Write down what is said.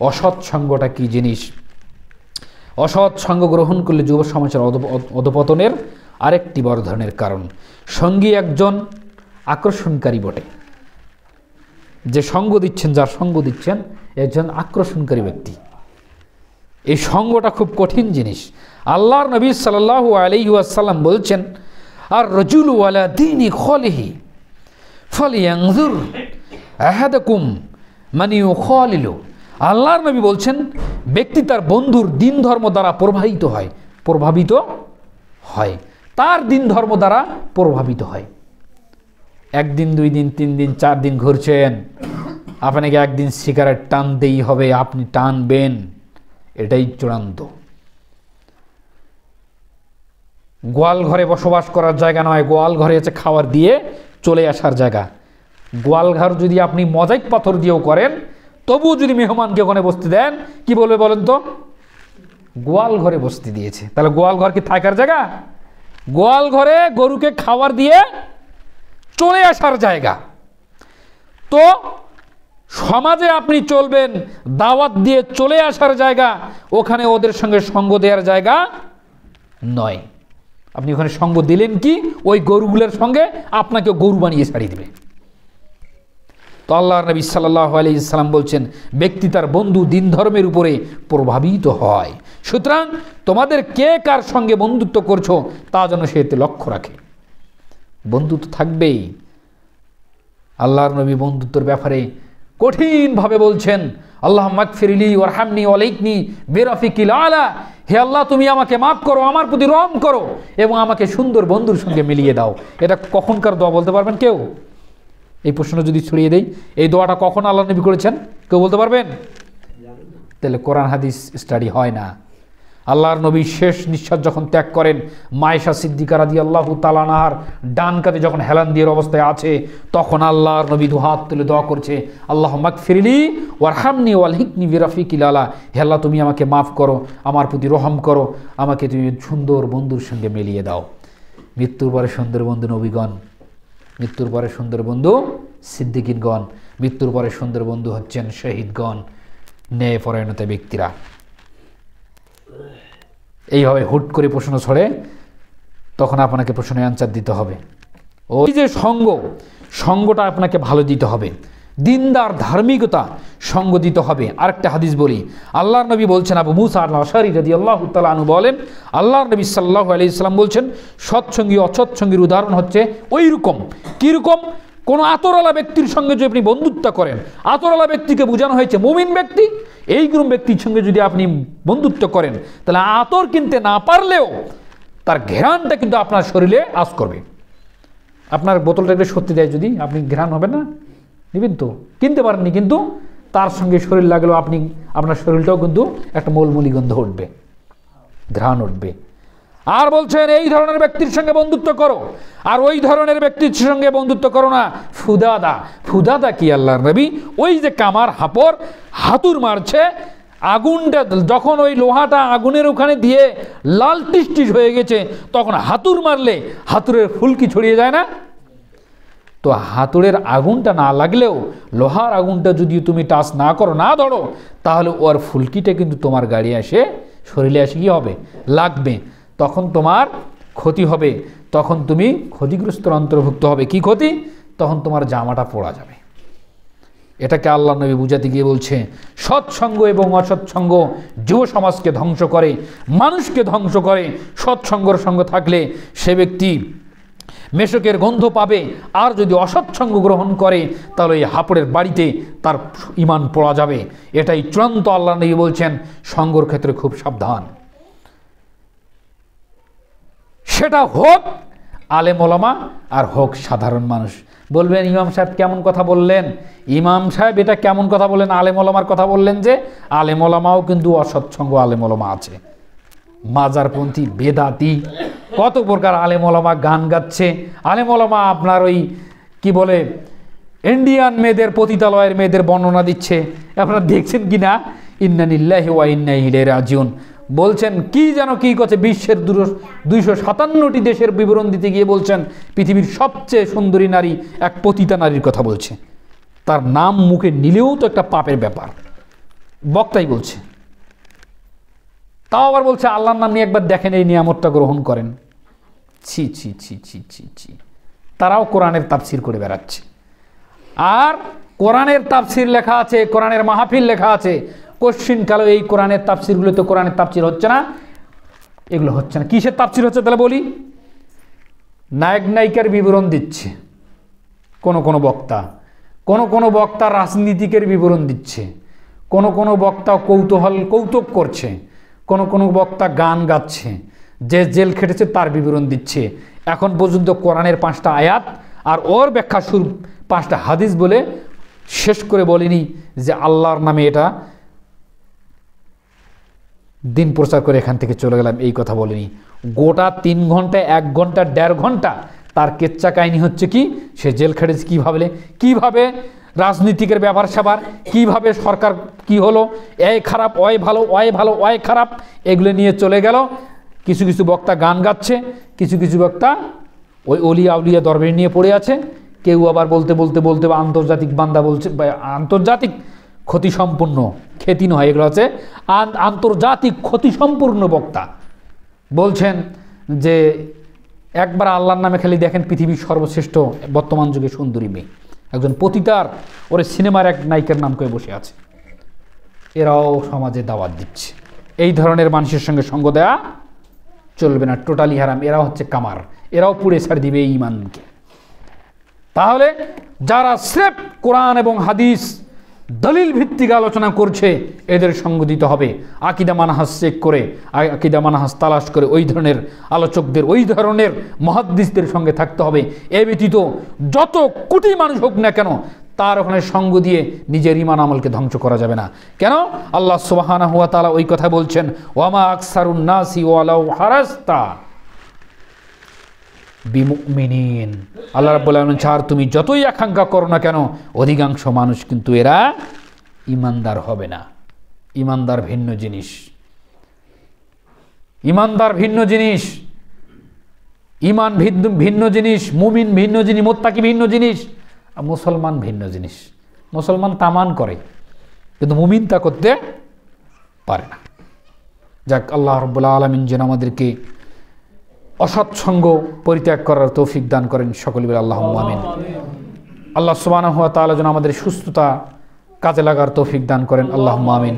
অসৎ সঙ্গটা কী জিনিস। অসৎ সঙ্গ গ্রহণ করলে যুব সমাজের অধপতনের আরেকটি বড় ধরনের কারণ। সঙ্গী একজন আকর্ষণকারী বটে, যে সঙ্গ দিচ্ছেন, যার সঙ্গ দিচ্ছেন একজন আকর্ষণকারী ব্যক্তি। এই সঙ্গটা খুব কঠিন জিনিস। আল্লাহর নবী সাল্লাল্লাহু আলাইহি ওয়াসাল্লাম বলছেন, আর রাজুলু আলা দীনি খলিহি ফালিয়ানজুর আহাদাকুম মান ইউখালিলু। আল্লাহর নবী বলছেন, ব্যক্তি তার বন্ধুর দিন ধর্ম দ্বারা প্রভাবিত হয়, তার দিন ধর্ম দ্বারা প্রভাবিত হয়। একদিন, 2 দিন, 3 দিন, 4 দিন ঘুরছেন, আপনাকে একদিন সিগারেট টানতেই হবে, আপনি টানবেন, এটাই চূড়ান্ত। গোয়াল ঘরে বসবাস করার জায়গা নয়, গোয়াল ঘরে হচ্ছে খাবার দিয়ে চলে আসার জায়গা। গোয়াল ঘর যদি আপনি মোজাইক পাথর দিয়েও করেন, তবুও যদি মেহমানকে ওখানে বসতে দেন, কি বলবে বলেন তো? গোয়াল ঘরে বসতে দিয়েছে। তাহলে গোয়াল ঘর কি থাকার জায়গা? গোয়াল ঘরে গরুকে খাবার দিয়ে চলে আসার জায়গা। তো সমাজে আপনি চলবেন, দাওয়াত দিয়ে চলে আসার জায়গা, ওখানে ওদের সঙ্গে সঙ্গ দেওয়ার জায়গা নয়। আপনি ওখানে সঙ্গ দিলেন কি? ওই গরুগুলোর সঙ্গে আপনাকে গরু বানিয়ে ছাড়িয়ে দেবে। তো আল্লাহর নবী সাল্লাল্লাহু আলাইহি সাল্লাম বলছেন, ব্যক্তি তার বন্ধু দিন ধর্মের উপরে প্রভাবিত হয়। সুতরাং তোমাদের কে কার সঙ্গে বন্ধুত্ব করছো তা যেন সে এতে লক্ষ্য রাখে। বন্ধুত্ব থাকবেই। আল্লাহর নবী বন্ধুত্বের ব্যাপারে কঠিনভাবে বলছেন, আল্লাহ মাগফিরলি ওয়ারহামনি ওয়ালাইকনি বিরাফিকিল আলা। হে আল্লাহ, তুমি আমাকে মাফ করো, আমার প্রতি রহম করো এবং আমাকে সুন্দর বন্ধুর সঙ্গে মিলিয়ে দাও। এটা কখনকার দোয়া বলতে পারবেন কেউ? এই প্রশ্ন যদি ছড়িয়ে দেই, এই দোয়াটা কখন আল্লাহ নবী করেছেন কেউ বলতে পারবেন? তাহলে কোরআন হাদিস স্টাডি হয় না। আল্লাহর নবী শেষ নিঃশ্বাস যখন ত্যাগ করেন, মায়েশা সিদ্দিকা রাদিয়াল্লাহু তাআলা আনহার ডান কাঁধে যখন হেলান দিয়ে অবস্থায় আছে, তখন আল্লাহর নবী দুহাত তুলে দোয়া করছে, আল্লাহ মাগফিরলি ওয়ারহামনি ওয়ালহিকনি বিরাফিকিল আলা। হে আল্লাহ, তুমি আমাকে মাফ করো, আমার প্রতি রহম করো, আমাকে তুমি সুন্দর বন্ধুর সঙ্গে মিলিয়ে দাও। মৃত্যুর পরে সুন্দর বন্ধু নবীগণ, মৃত্যুর পরে সুন্দর বন্ধু সিদ্দিকিনগণ, মৃত্যুর পরে সুন্দর বন্ধু হচ্ছেন শহীদগণ, ন্যায়পরায়ণতা ব্যক্তিরা। এইভাবে হুট করে প্রশ্ন ছড়ে, তখন আপনাকে প্রশ্নের অ্যান্সার দিতে হবে। ওই যে সঙ্গটা আপনাকে ভালো দিতে হবে, দিনদার ধার্মিকতা সঙ্গ দিতে হবে। আরেকটা হাদিস বলি, আল্লাহর নবী বলছেন, আবু মুসা আল-আশআরী রাদিয়াল্লাহু তাআলা আনহু বলেন, আল্লাহর নবী সাল্লাল্লাহু আলাইহি সাল্লাম বলছেন, সৎসঙ্গী অসৎসঙ্গীর উদাহরণ হচ্ছে ওই রকম। কীরকম? কোনো আতরওয়ালা ব্যক্তির সঙ্গে যদি আপনি বন্ধুত্ব করেন, আতরওয়ালা ব্যক্তিকে বোঝানো হয়েছে মুমিন ব্যক্তি, এইরকম ব্যক্তির সঙ্গে যদি আপনি বন্ধুত্ব করেন, তাহলে আতর কিনতে না পারলেও তার ঘ্রাণটা কিন্তু আপনার শরীরে আস করবে। আপনার বোতলটাকে সত্যি দেয়, যদি আপনি ঘ্রাণ হবে না নেবেন তো, কিনতে পারেননি, কিন্তু তার সঙ্গে শরীর লাগলেও আপনার শরীরটাও কিন্তু একটা মলমলি গন্ধ উঠবে, ঘ্রাণ উঠবে। আর বলছেন, এই ধরনের ব্যক্তির সঙ্গে বন্ধুত্ব করো, আর ওই ধরনের ব্যক্তির সঙ্গে বন্ধুত্ব করো না। ফুদাদা কি আল্লাহর নবী? ওই যে কামার হাতুর মারছে, আগুনটা যখন ওই লোহাটা আগুনের ওখানে দিয়ে লাল টিস হয়ে গেছে, তখন হাতুর মারলে হাতুড়ের ফুলকি ছড়িয়ে যায় না? তো হাতুড়ের আগুনটা না লাগলেও লোহার আগুনটা যদি তুমি টাচ না করো, না ধরো, তাহলে ওর ফুলকিটা কিন্তু তোমার গাড়ি এসে শরীরে এসে কি হবে? লাগবে। তখন তোমার ক্ষতি হবে, তখন তুমি ক্ষতিগ্রস্ত অন্তর্ভুক্ত হবে। কি ক্ষতি? তখন তোমার জামাটা পোড়া যাবে। এটাকে আল্লাহ নবী বুঝাতে গিয়ে বলছে, সৎসঙ্গ এবং অসৎসঙ্গ যুব সমাজকে ধ্বংস করে, মানুষকে ধ্বংস করে। সৎসঙ্গর সঙ্গ থাকলে সে ব্যক্তি মেশকের গন্ধ পাবে, আর যদি অসৎসঙ্গ গ্রহণ করে তাহলে এই হাপড়ের বাড়িতে তার ঈমান পোড়া যাবে। এটাই চূড়ান্ত। আল্লাহ নবী বলছেন, সঙ্গর ক্ষেত্রে খুব সাবধান। সেটা হোক আলেম ওলামা আর হোক সাধারণ মানুষ। বলবেন, ইমাম সাহেব কেমন কথা বললেন? ইমাম সাহেব এটা কেমন কথা বললেন? আলেম ওলামার কথা বললেন যে আলেম ওলামাও কিন্তু অসৎসঙ্গ আলেম ওলামা আছে, মাজারপন্থী, বেদাতি, কত প্রকার আলেম ওলামা গান গাচ্ছে। আলেম ওলামা আপনার ওই কি বলে ইন্ডিয়ান মেয়েদের, পতিতালয়ের মেয়েদের বর্ণনা দিচ্ছে। আপনারা দেখছেন কি না? ইন্না লিল্লাহি ওয়া ইন্না ইলাইহি রাজিউন বলছেন, কি যেন কি করছে, বিশ্বের 257টি দেশের বিবরণ দিতে গিয়ে বলছেন পৃথিবীর সবচেয়ে সুন্দরী নারী এক পতিতা নারীর কথা বলছে। তার নাম মুখে নিলেও তো একটা পাপের ব্যাপার। বক্তাই বলছে, তাও আবার বলছে আল্লাহর নাম নিয়ে একবার দেখেন, এই নিয়ামতটা গ্রহণ করেন। ছি ছি ছি ছি ছি ছি। তারাও কোরআনের তাফসির করে বেড়াচ্ছে। আর কোরআনের তাফসির লেখা আছে, কোরআনের মাহফিল লেখা আছে, কোশ্চিন কালো এই কোরআনের তাফসিরগুলো তো কোরআনের তাফসির হচ্ছে না, এগুলো হচ্ছে না। কিসের তাফসির হচ্ছে তাহলে বলি? নায়ক নায়িকার বিবরণ দিচ্ছে কোন বক্তা, কোন বক্তা রাজনীতিকের বিবরণ দিচ্ছে, কোন বক্তা কৌতুক করছে, কোন বক্তা গান গাচ্ছে, যে জেল খেটেছে তার বিবরণ দিচ্ছে। এখন পর্যন্ত কোরআনের 5টা আয়াত আর ওর ব্যাখ্যা স্বরূপ 5টা হাদিস বলে শেষ করে বলিনি যে আল্লাহর নামে এটা দিন প্রচার করে এখান থেকে চলে গেলাম, এই কথা বলিনি। গোটা 3 ঘন্টা, 1 ঘন্টা, 1.5 ঘন্টা তার কেচ্চা কাহিনী হচ্ছে কি, সে জেল খেটেছে কিভাবে রাজনীতিকের ব্যাপার স্যাপার, কিভাবে সরকার কি হলো, এই খারাপ ওই ভালো, ওই ভালো ওই খারাপ, এগুলো নিয়ে চলে গেল। কিছু কিছু বক্তা গান গাচ্ছে, কিছু কিছু বক্তা ওই অলিয়া উলিয়া দরবার নিয়ে পড়ে আছে, কেউ আবার বলতে আন্তর্জাতিক বান্দা বলছে, আন্তর্জাতিক ক্ষতিসম্পন্ন, খ্যাতি নয়, এগুলো হচ্ছে আন্তর্জাতিক ক্ষতিসম্পূর্ণ বক্তা। বলছেন যে একবার আল্লাহর নামে খালি দেখেন পৃথিবীর সর্বশ্রেষ্ঠ বর্তমান যুগে সুন্দরী মেয়ে, একজন পতিতার ওরে সিনেমার এক নায়িকার নাম করে বসে আছে। এরাও সমাজে দাওয়াত দিচ্ছে। এই ধরনের মানুষের সঙ্গে সঙ্গ দেয়া চলবে না, টোটালি হারাম। এরা হচ্ছে কামার, এরাও পুড়ে ছাড় দিবে এই ইমানকে। তাহলে যারা স্রেফ কোরআন এবং হাদিস দলিল ভিত্তিক আলোচনা করছে এদের সঙ্গ দিতে হবে। আকিদা মানহাজ চেক করে, আকিদা মানহাজ তালাশ করে ওই ধরনের আলোচকদের, ওই ধরনের মুহাদ্দিসদের সঙ্গে থাকতে হবে। এ ব্যতীত যত কোটি মানুষ হোক না কেন, তার ওখানে সঙ্গ দিয়ে নিজের ঈমান আমলকে ধ্বংস করা যাবে না। কেন? আল্লাহ সুবহানাহু ওয়া তাআলা ওই কথা বলছেন, ওয়ামা আকসারুন নাসি ওয়ালাউ হারাস্তা বিমুমিনিন। আল্লাহ রাব্বুল আলামিন ছাড় তুমি যতই আকাঙ্ক্ষা করো না কেন, অধিকাংশ মানুষ কিন্তু এরা ইমানদার হবে না। ইমানদার ভিন্ন জিনিস, ইমানদার ভিন্ন জিনিস, ইমান ভিন্ন জিনিস, মুমিন ভিন্ন জিনিস, মুত্তাকি ভিন্ন জিনিস, আর মুসলমান ভিন্ন জিনিস। মুসলমান তামান করে কিন্তু মুমিন তা করতে পারে না। যাক, আল্লাহ রাব্বুল আলামিন যেন আমাদেরকে অসৎসঙ্গ পরিত্যাগ করার তৌফিক দান করেন। সকলে বলে আল্লাহুম্মা আমিন। আল্লাহ সুবহানাহু ওয়া তাআলা যেন আমাদের সুস্থতা কাজে লাগার তৌফিক দান করেন। আল্লাহুম্মা আমিন।